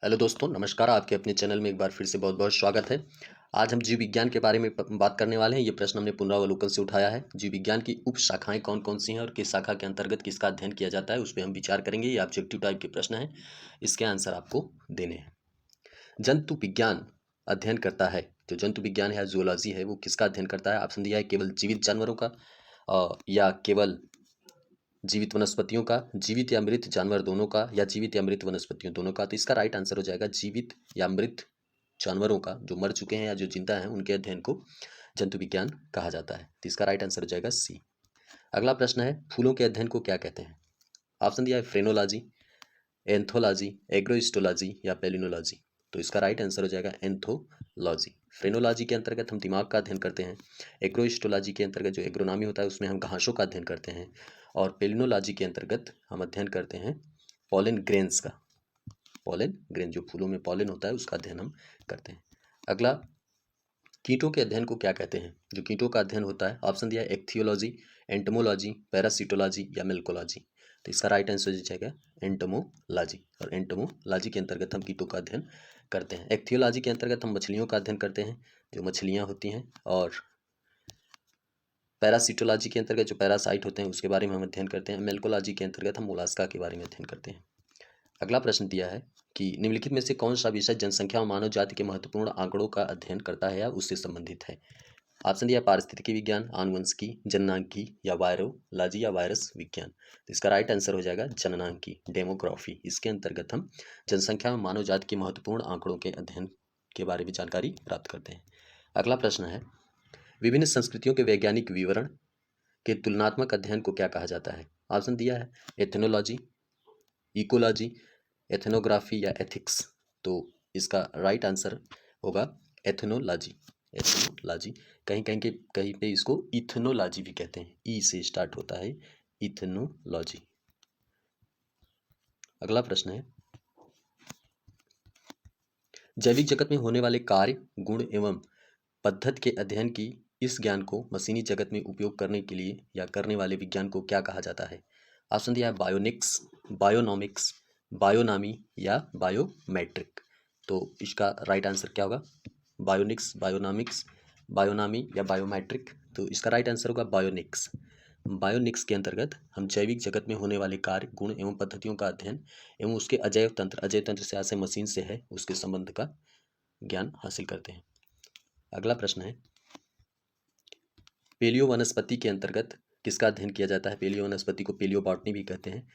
Hello दोस्तों, नमस्कार। आपके अपने चैनल में एक बार फिर से बहुत-बहुत स्वागत है। आज हम जीव विज्ञान के बारे में बात करने वाले हैं। ये प्रश्न हमने पुनरावलोकन से उठाया है। जीव विज्ञान की उप शाखाएँ कौन-कौन सी हैं और किस शाखा के अंतर्गत किसका अध्ययन किया जाता है, उस पे हम विचार करेंगे। ये ऑब्जेक्टिव टाइप के प्रश्न हैं। इसके आंसर आपको देने हैं। जंतु विज्ञान अध्ययन करता है, जो जंतु विज्ञान है या ज़ूलॉजी है, वो किसका अध्ययन करता है? ऑप्शन दिया है केवल जीवित जानवरों का या केवल जीवित वनस्पतियों का, जीवित या मृत जानवर दोनों का, या जीवित या मृत वनस्पतियों दोनों का। तो इसका राइट आंसर हो जाएगा जीवित या मृत जानवरों का, जो मर चुके हैं या जो जिंदा हैं, उनके अध्ययन को जंतु विज्ञान कहा जाता है। तो इसका राइट आंसर हो जाएगा सी। अगला प्रश्न है, फूलों के अध्ययन को क्या कहते हैं? ऑप्शन दिया है फ्रेनोलॉजी, एंथोलॉजी, एग्रोस्टोलॉजी या पेलिनोलॉजी। तो इसका राइट आंसर हो जाएगा एंथोलॉजी। फ्रेनोलॉजी के अंतर्गत हम दिमाग का अध्ययन करते हैं। एग्रोस्टोलॉजी के अंतर्गत जो एग्रोनॉमी होता है, उसमें हम घासों का अध्ययन करते हैं। और पेलिनोलॉजी के अंतर्गत हम अध्ययन करते हैं पॉलन ग्रेन्स का। पॉलन ग्रेन, जो फूलों में पॉलन होता है, उसका अध्ययन हम करते हैं। अगला, कीटों के अध्ययन को क्या कहते हैं? जो कीटों का अध्ययन होता है, ऑप्शन दिया है एक्थियोलॉजी, एंटमोलॉजी, पैरासिटोलॉजी या मेल्कोलॉजी। तो इसका राइट आंसर हो जाएगा एंटमोलॉजी। और एंटमोलॉजी के अंतर्गत हम कीटों का अध्ययन करते हैं। एक्थियोलॉजी के अंतर्गत हम मछलियों का अध्ययन करते हैं, जो मछलियाँ होती हैं। और पैरासिटोलॉजी के अंतर्गत जो पैरासाइट होते हैं, उसके बारे में हम अध्ययन करते हैं। मेल्कोलॉजी के अंतर्गत हम मोलास्का के बारे में अध्ययन करते हैं। अगला प्रश्न दिया है कि निम्नलिखित में से कौन सा विषय जनसंख्या और मानव जाति के महत्वपूर्ण आंकड़ों का अध्ययन करता है या उससे संबंधित है? ऑप्शन दिया पारिस्थितिकी विज्ञान, आनुवंशिकी, जननांकी या वायरोलॉजी या वायरस विज्ञान। तो इसका राइट आंसर हो जाएगा जननांकी, डेमोग्राफी। इसके अंतर्गत हम जनसंख्या और मानव जाति के महत्वपूर्ण आंकड़ों के अध्ययन के बारे में जानकारी प्राप्त करते हैं। अगला प्रश्न है, विभिन्न संस्कृतियों के वैज्ञानिक विवरण के तुलनात्मक अध्ययन को क्या कहा जाता है? ऑप्शन दिया है एथनोलॉजी, इकोलॉजी, एथनोग्राफी या एथिक्स। तो इसका राइट आंसर होगा एथनोलॉजी। एथनोलॉजी, कहीं पे इसको इथनोलॉजी भी कहते हैं। ई से स्टार्ट होता है, इथनोलॉजी। अगला प्रश्न है, जैविक जगत में होने वाले कार्य, गुण एवं पद्धति के अध्ययन की इस ज्ञान को मशीनी जगत में उपयोग करने के लिए या करने वाले विज्ञान को क्या कहा जाता है? ऑप्शन दिया है बायोनिक्स, बायोनॉमिक्स, बायोनामी या बायोमेट्रिक। तो इसका राइट आंसर क्या होगा? बायोनिक्स, बायोनॉमिक्स, बायोनामी या बायोमेट्रिक। तो इसका राइट आंसर होगा बायोनिक्स। बायोनिक्स के अंतर्गत हम जैविक जगत में होने वाले कार्य, गुण एवं पद्धतियों का अध्ययन एवं उसके अजैव तंत्र से आशय मशीन से है, उसके संबंध का ज्ञान हासिल करते हैं। अगला प्रश्न है, पेलियो वनस्पति के अंतर्गत किसका अध्ययन किया जाता है? पेलियो वनस्पति को पेलियो बॉटनी भी कहते हैं,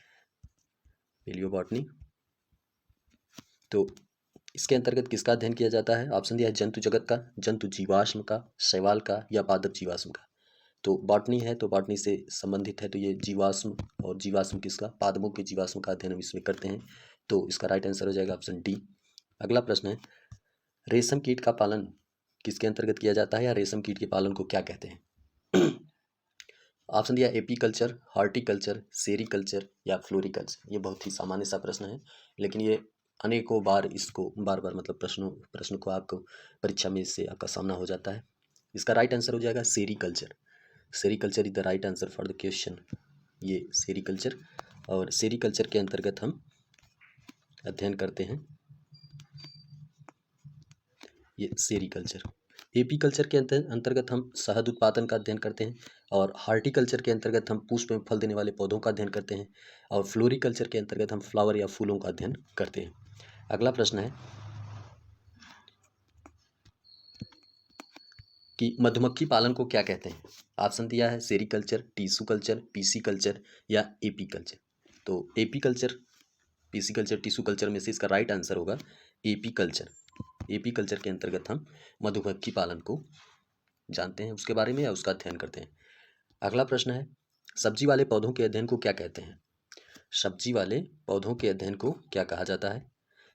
पेलियो बॉटनी। तो इसके अंतर्गत किसका अध्ययन किया जाता है? ऑप्शन दिया है जंतु जगत का, जंतु जीवाश्म का, शैवाल का या पादप जीवाश्म का। तो बॉटनी है, तो बॉटनी से संबंधित है, तो ये जीवाश्म, और जीवाश्म किसका? पादपों के जीवाश्म का अध्ययन हम इसमें करते हैं। तो इसका राइट आंसर हो जाएगा ऑप्शन डी। अगला प्रश्न है, रेशम कीट का पालन किसके अंतर्गत किया जाता है या रेशम कीट के पालन को क्या कहते हैं? ऑप्शन दिया एपीकल्चर, हॉर्टिकल्चर, सेरीकल्चर या फ्लोरिकल्चर। ये बहुत ही सामान्य सा प्रश्न है, लेकिन ये अनेकों बार इसको बार बार मतलब प्रश्न को आपको परीक्षा में इससे आपका सामना हो जाता है। इसका राइट आंसर हो जाएगा sericulture. Sericulture is the right answer for the question. ये सेरीकल्चर, और सेरीकल्चर के अंतर्गत हम अध्ययन करते हैं ये सेरीकल्चर। एपीकल्चर के अंतर्गत हम शहद उत्पादन का अध्ययन करते हैं, और हार्टिकल्चर के अंतर्गत हम पुष्प में फल देने वाले पौधों का अध्ययन करते हैं, और फ्लोरिकल्चर के अंतर्गत हम फ्लावर या फूलों का अध्ययन करते हैं। अगला प्रश्न है कि मधुमक्खी पालन को क्या कहते हैं? ऑप्शन दिया है sericulture, tissue culture, PC culture या एपीकल्चर। तो apiculture, PC culture, tissue culture में से इसका राइट आंसर होगा एपीकल्चर। एपीकल्चर के अंतर्गत हम मधुमक्खी पालन को जानते हैं, उसके बारे में या उसका अध्ययन करते हैं। अगला प्रश्न है, सब्जी वाले पौधों के अध्ययन को क्या कहते हैं? सब्जी वाले पौधों के अध्ययन को क्या कहा जाता है?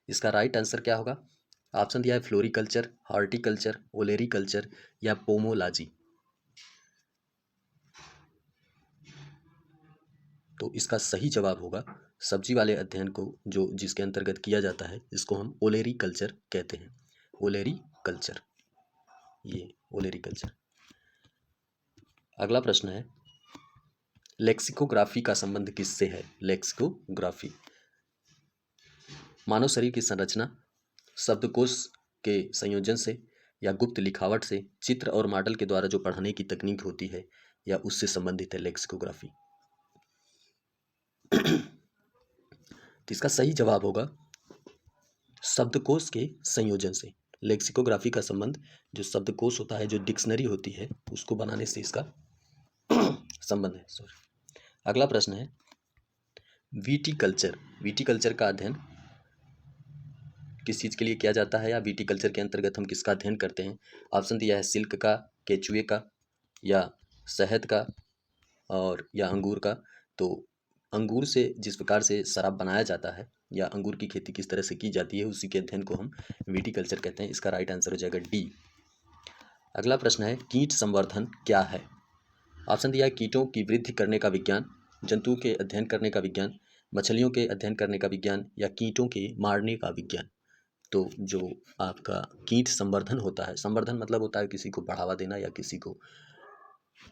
इसका राइट आंसर क्या होगा? ऑप्शन दिया है फ्लोरिकल्चर, हॉर्टिकल्चर, ओलेरीकल्चर या पोमोलॉजी। तो इसका सही जवाब होगा सब्जी वाले अध्ययन को जो जिसके अंतर्गत किया जाता है, इसको हम ओलेरीकल्चर कहते हैं। ओलेरीकल्चर, ये ओलेरीकल्चर। अगला प्रश्न है, लेक्सिकोग्राफी का संबंध किससे है? लेक्सिकोग्राफी, मानव शरीर की संरचना शब्दकोश के संयोजन से या गुप्त लिखावट से, चित्र और मॉडल के द्वारा जो पढ़ने की तकनीक होती है या उससे संबंधित है लेक्सिकोग्राफी। तो इसका सही जवाब होगा शब्दकोश के संयोजन से। लेक्सिकोग्राफी का संबंध जो शब्दकोश होता है, जो डिक्शनरी होती है, उसको बनाने से इसका संबंध है। सॉरी। अगला प्रश्न है विटीकल्चर। विटीकल्चर का अध्ययन किस चीज़ के लिए किया जाता है, या विटीकल्चर के अंतर्गत हम किसका अध्ययन करते हैं? ऑप्शन दिया है सिल्क का, केचुए का, या शहद का, और या अंगूर का। तो अंगूर से जिस प्रकार से शराब बनाया जाता है या अंगूर की खेती किस तरह से की जाती है, उसी के अध्ययन को हम विटीकल्चर कहते हैं। इसका राइट आंसर हो जाएगा डी। अगला प्रश्न है कीट संवर्धन क्या है? ऑप्शन दिया है कीटों की वृद्धि करने का विज्ञान, जंतुओं के अध्ययन करने का विज्ञान, मछलियों के अध्ययन करने का विज्ञान, या कीटों के मारने का विज्ञान। तो जो आपका कीट संवर्धन होता है, संवर्धन मतलब होता है किसी को बढ़ावा देना या किसी को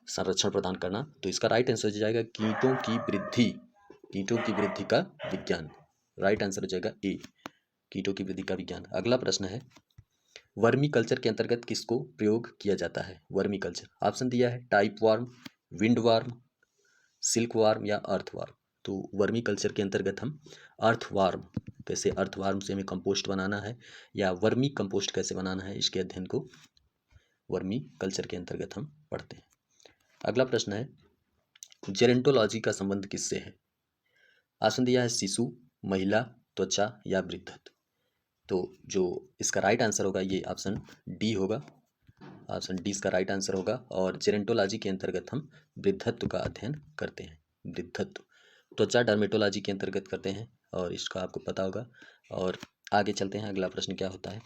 संरक्षण प्रदान करना। तो इसका राइट आंसर हो जाएगा कीटों की वृद्धि, कीटों की वृद्धि का विज्ञान। राइट आंसर हो जाएगा ए, कीटों की वृद्धि का विज्ञान। अगला प्रश्न है वर्मी कल्चर के अंतर्गत किसको प्रयोग किया जाता है? Vermi culture. ऑप्शन दिया है type warm, wind warm, silk warm, या अर्थ वार्म। तो वर्मी कल्चर के अंतर्गत हम अर्थ वार्म, कैसे अर्थ वार्म से हमें कंपोस्ट बनाना है या वर्मी कंपोस्ट कैसे बनाना है, इसके अध्ययन को वर्मी कल्चर के अंतर्गत हम पढ़ते हैं। अगला प्रश्न है जेरेंटोलॉजी का संबंध किससे है? ऑप्शन दिया है शिशु, महिला, त्वचा, या वृद्धत्व। तो जो इसका राइट आंसर होगा ये ऑप्शन डी होगा। ऑप्शन डी इसका राइट आंसर होगा। और जेरेंटोलॉजी के अंतर्गत हम वृद्धत्व का अध्ययन करते हैं। वृद्धत्व। त्वचा डर्मेटोलॉजी के अंतर्गत करते हैं, और इसका आपको पता होगा। और आगे चलते हैं, अगला प्रश्न क्या होता है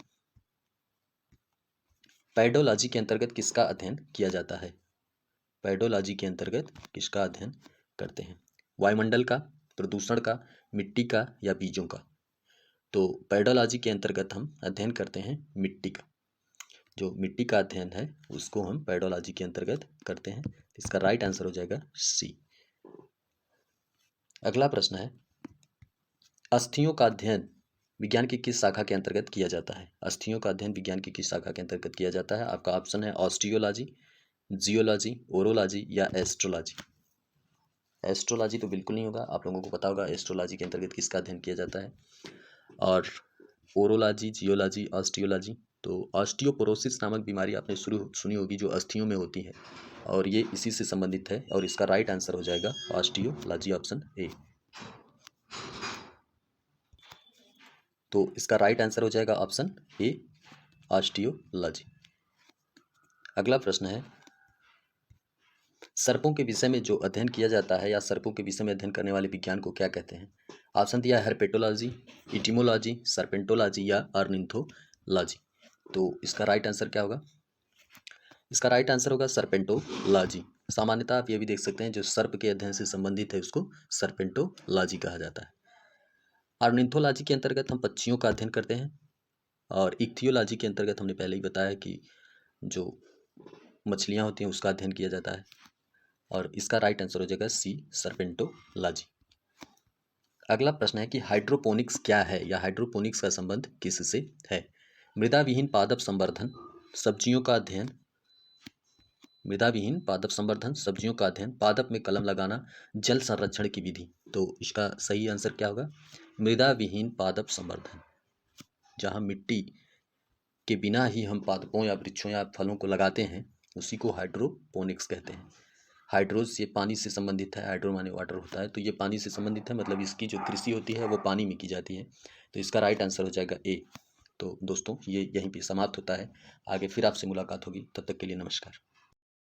पैडोलॉजी के अंतर्गत किसका अध्ययन किया जाता है? पैडोलॉजी के अंतर्गत किसका अध्ययन करते हैं? वायुमंडल का, प्रदूषण का, मिट्टी का, या बीजों का। तो पैडोलॉजी के अंतर्गत हम अध्ययन करते हैं मिट्टी का। जो मिट्टी का अध्ययन है उसको हम पैडोलॉजी के अंतर्गत करते हैं। इसका राइट आंसर हो जाएगा सी। अगला प्रश्न है अस्थियों का अध्ययन विज्ञान की किस शाखा के अंतर्गत किया जाता है? अस्थियों का अध्ययन विज्ञान की किस शाखा के अंतर्गत किया जाता है? आपका ऑप्शन है ऑस्टियोलॉजी, जियोलॉजी, ओरोलॉजी, या एस्ट्रोलॉजी। एस्ट्रोलॉजी तो बिल्कुल नहीं होगा, आप लोगों को पता होगा एस्ट्रोलॉजी के अंतर्गत किसका अध्ययन किया जाता है। और ओरोलॉजी, जियोलॉजी, ऑस्टियोलॉजी। तो ऑस्टियोपोरोसिस नामक बीमारी आपने सुनी होगी, जो अस्थियों में होती है, और ये इसी से संबंधित है। और इसका राइट आंसर हो जाएगा ऑस्टियोलॉजी, ऑप्शन ए। तो इसका राइट आंसर हो जाएगा ऑप्शन ए, ऑस्टियोलॉजी। अगला प्रश्न है सर्पों के विषय में जो अध्ययन किया जाता है या सर्पों के विषय में अध्ययन करने वाले विज्ञान को क्या कहते हैं? ऑप्शन दिया है हर्पेटोलॉजी, इटिमोलॉजी, सर्पेंटोलॉजी, या ऑर्निथोलॉजी। तो इसका राइट आंसर क्या होगा? इसका राइट आंसर होगा सर्पेंटोलॉजी। सामान्यतः आप ये भी देख सकते हैं जो सर्प के अध्ययन से संबंधित है उसको सर्पेंटोलॉजी कहा जाता है। ऑर्निथोलॉजी के अंतर्गत हम पक्षियों का अध्ययन करते हैं, और इक्थियोलॉजी के अंतर्गत हमने पहले ही बताया कि जो मछलियाँ होती हैं उसका अध्ययन किया जाता है। और इसका राइट आंसर हो जाएगा सी, सर्पेंटोलॉजी। अगला प्रश्न है कि हाइड्रोपोनिक्स क्या है, या हाइड्रोपोनिक्स का संबंध किससे है? मृदा विहीन पादप संवर्धन, सब्जियों का अध्ययन, मृदा विहीन पादप संवर्धन, सब्जियों का अध्ययन, पादप में कलम लगाना, जल संरक्षण की विधि। तो इसका सही आंसर क्या होगा? मृदा विहीन पादप संवर्धन। जहाँ मिट्टी के बिना ही हम पादपों या वृक्षों या फलों को लगाते हैं उसी को हाइड्रोपोनिक्स कहते हैं। हाइड्रोस ये पानी से संबंधित है, हाइड्रो माने वाटर होता है, तो ये पानी से संबंधित है, मतलब इसकी जो कृषि होती है वो पानी में की जाती है। तो इसका राइट आंसर हो जाएगा ए। तो दोस्तों ये यहीं पे समाप्त होता है, आगे फिर आपसे मुलाकात होगी, तब तक के लिए नमस्कार।